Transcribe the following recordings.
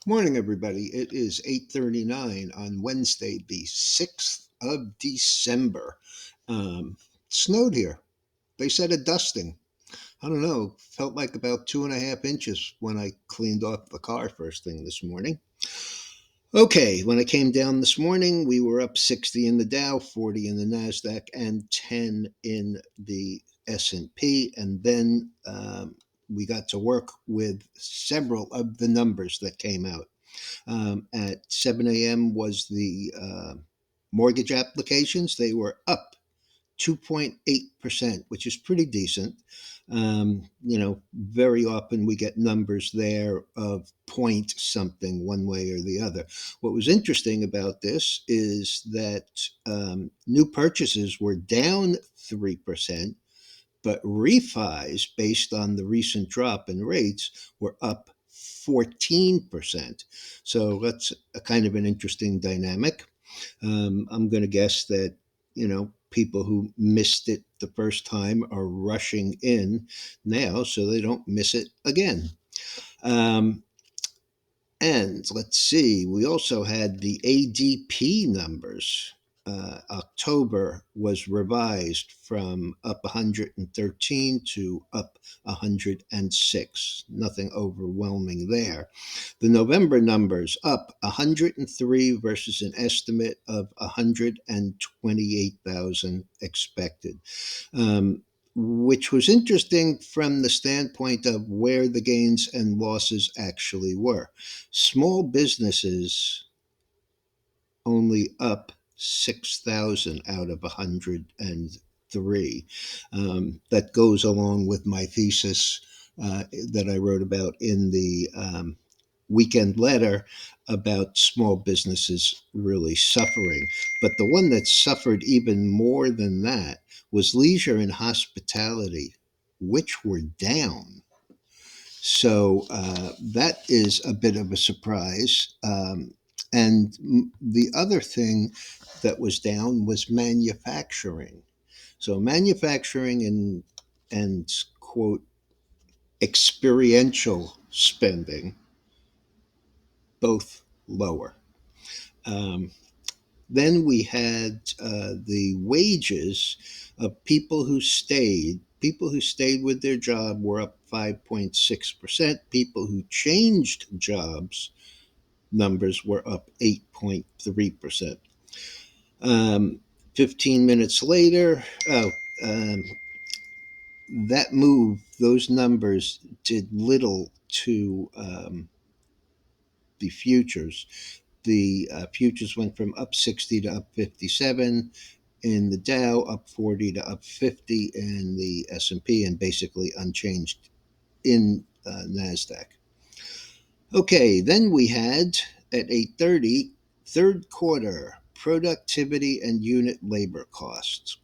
Morning, everybody. It is 8:39 on Wednesday, the 6th of December. Snowed here. They said a dusting. I don't know. Felt like about 2.5 inches when I cleaned off the car first thing this morning. Okay, when I came down this morning, we were up 60 in the Dow, 40 in the Nasdaq, and 10 in the S&P. And then we got to work with several of the numbers that came out. At 7 a.m. was the mortgage applications. They were up 2.8%, which is pretty decent. Very often we get numbers there of point something one way or the other. What was interesting about this is that new purchases were down 3%, but refis, based on the recent drop in rates, were up 14%. So that's a kind of an interesting dynamic. I'm going to guess that, people who missed it the first time are rushing in now so they don't miss it again. Um, and let's see, we also had the ADP numbers. October was revised from up 113 to up 106. Nothing overwhelming there. The November numbers up 103 versus an estimate of 128,000 expected. Which was interesting from the standpoint of where the gains and losses actually were. Small businesses only up 6,000 out of 103. That goes along with my thesis that I wrote about in the weekend letter about small businesses really suffering. But the one that suffered even more than that was leisure and hospitality, which were down. So that is a bit of a surprise. And the other thing that was down was manufacturing. So manufacturing and quote experiential spending both lower. Um, then we had the wages of people who stayed. People who stayed with their job were up 5.6%. People who changed jobs numbers were up 8.3%. 15 minutes later, um, that move, those numbers did little to the futures. The futures went from up 60 to up 57 in the Dow, up 40 to up 50 in the S&P, and basically unchanged in Nasdaq. Okay, then we had at 8:30 third quarter productivity and unit labor costs.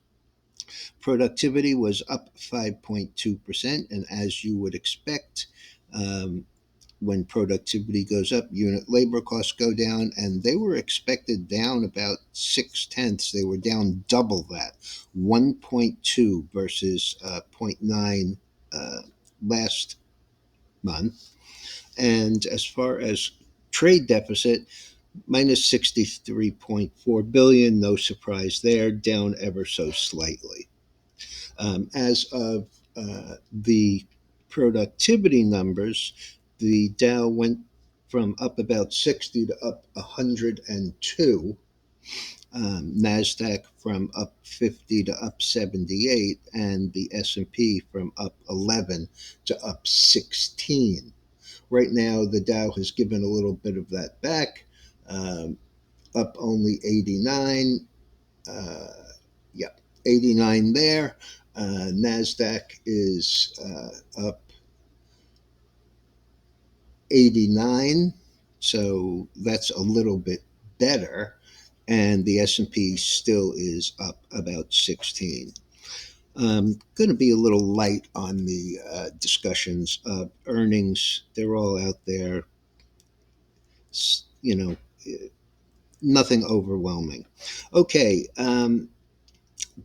Productivity was up 5.2%, and as you would expect, when productivity goes up, unit labor costs go down, and they were expected down about 6/10. They were down double that, 1.2 versus 0.9 last month. And as far as trade deficit, minus 63.4 billion, no surprise there, down ever so slightly. As of the productivity numbers, the Dow went from up about 60 to up 102. Nasdaq from up 50 to up 78, and the S&P from up 11 to up 16. Right now, the Dow has given a little bit of that back, up only 89. Uh, yeah, 89 there. Nasdaq is up 89, so that's a little bit better, and the S&P still is up about 16. Going to be a little light on the discussions of earnings. They're all out there, you know, nothing overwhelming. Okay,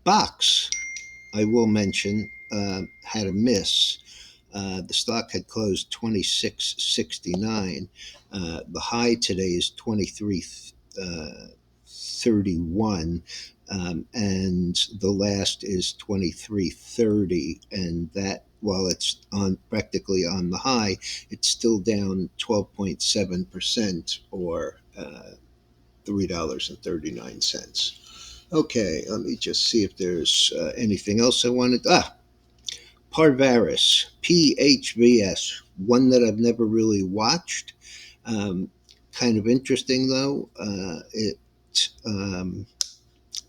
Box, I will mention, had a miss. The stock had closed 26.69, The high today is 23.31, and the last is 23.30, and that while it's on practically on the high, it's still down 12.7%, or $3.39. Okay, let me just see if there's anything else I wanted. Parvaris, PHVS, one that I've never really watched. Um, Kind of interesting though. It um,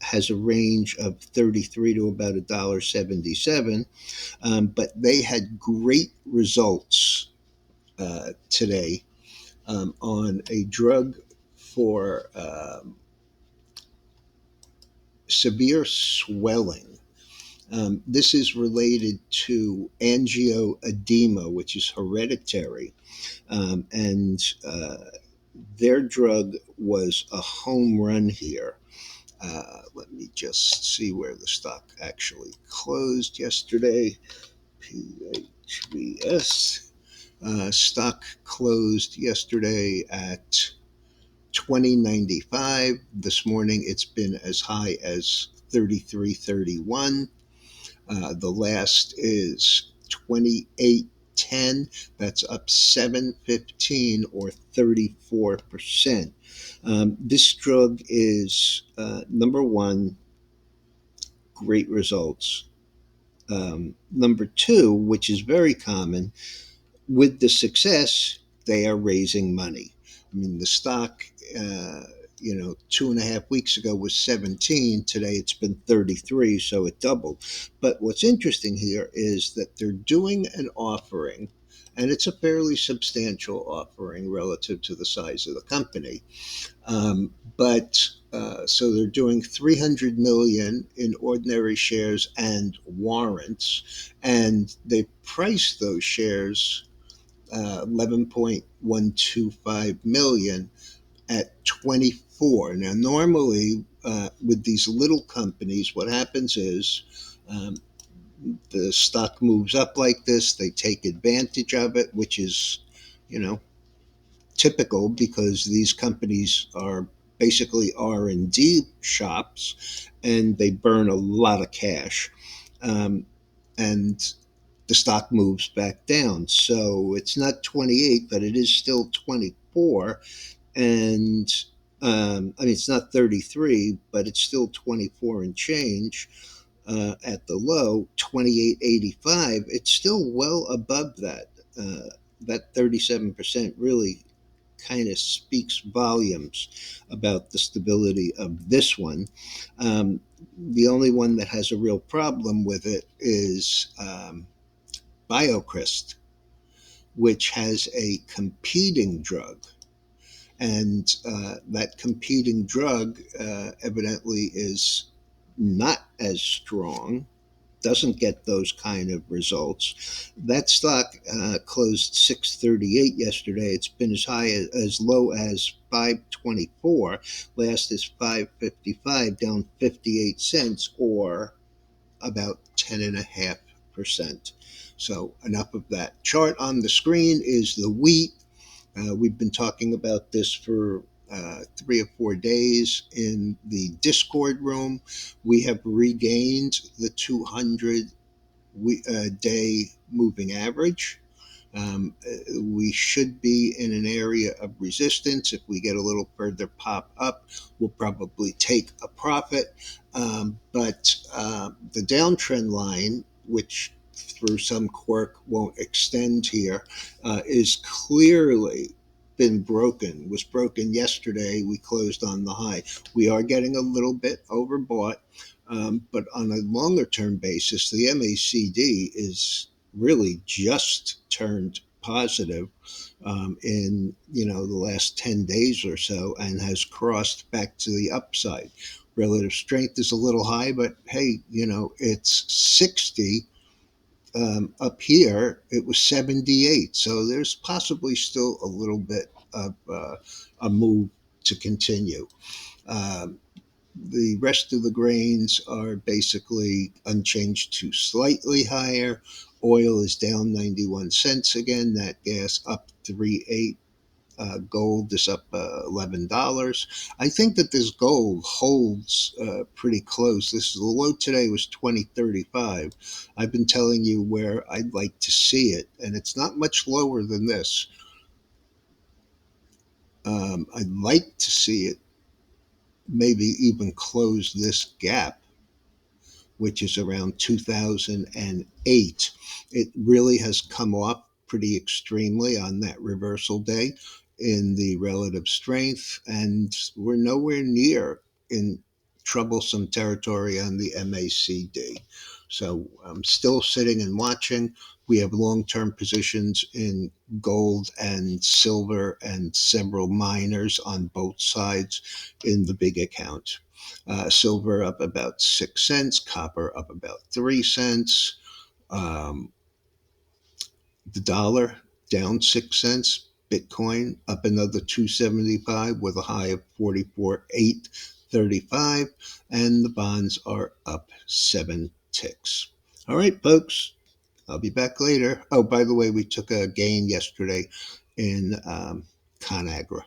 has a range of 33 to about $1.77, but they had great results today on a drug for severe swelling. This is related to angioedema, which is hereditary, and their drug was a home run here. Let me just see where the stock actually closed yesterday. PHVS stock closed yesterday at 20.95. This morning it's been as high as 33.31. The last is 28.10. That's up 7.15 or 34%. This drug is number one, great results. Number two, which is very common, with the success, they are raising money. I mean, the stock, 2.5 weeks ago was 17. Today it's been 33, so it doubled. But what's interesting here is that they're doing an offering, and it's a fairly substantial offering relative to the size of the company. But so they're doing 300 million in ordinary shares and warrants, and they price those shares 11.125 million at 24. Now, normally with these little companies, what happens is the stock moves up like this. They take advantage of it, which is, you know, typical because these companies are basically R&D shops, and they burn a lot of cash. And the stock moves back down. So it's not 28, but it is still 24. And I mean, it's not 33, but it's still 24 and change at the low, 28.85. It's still well above that. That 37% really kind of speaks volumes about the stability of this one. The only one that has a real problem with it is BioCryst, which has a competing drug. And that competing drug evidently is not as strong, doesn't get those kind of results. That stock closed 638 yesterday. It's been as high as low as 524. Last is 555, down 58 cents, or about 10.5%. So enough of that. Chart on the screen is the wheat. We've been talking about this for 3 or 4 days in the Discord room. We have regained the 200 day moving average. We should be in an area of resistance. If we get a little further pop up, we'll probably take a profit. But the downtrend line, which through some quirk won't extend here, is clearly been broken, was broken yesterday. We closed on the high. We are getting a little bit overbought, but on a longer term basis, the MACD is really just turned positive in the last 10 days or so, and has crossed back to the upside. Relative strength is a little high, but hey, it's 60. Up here it was 78, so there's possibly still a little bit of a move to continue. um, the rest of the grains are basically unchanged to slightly higher. Oil is down 91 cents again. That gas up 3.8 Gold is up $11. I think that this gold holds pretty close. This the low today was 20.35. I've been telling you where I'd like to see it, and it's not much lower than this. I'd like to see it maybe even close this gap, which is around 2008. It really has come off pretty extremely on that reversal day in the relative strength, and we're nowhere near in troublesome territory on the MACD. So I'm still sitting and watching. We have long term positions in gold and silver and several miners on both sides in the big account. Silver up about 6 cents, copper up about 3 cents. Um, the dollar down 6 cents. Bitcoin up another 275 with a high of 44,835, and the bonds are up 7 ticks. All right, folks, I'll be back later. Oh, by the way, we took a gain yesterday in ConAgra.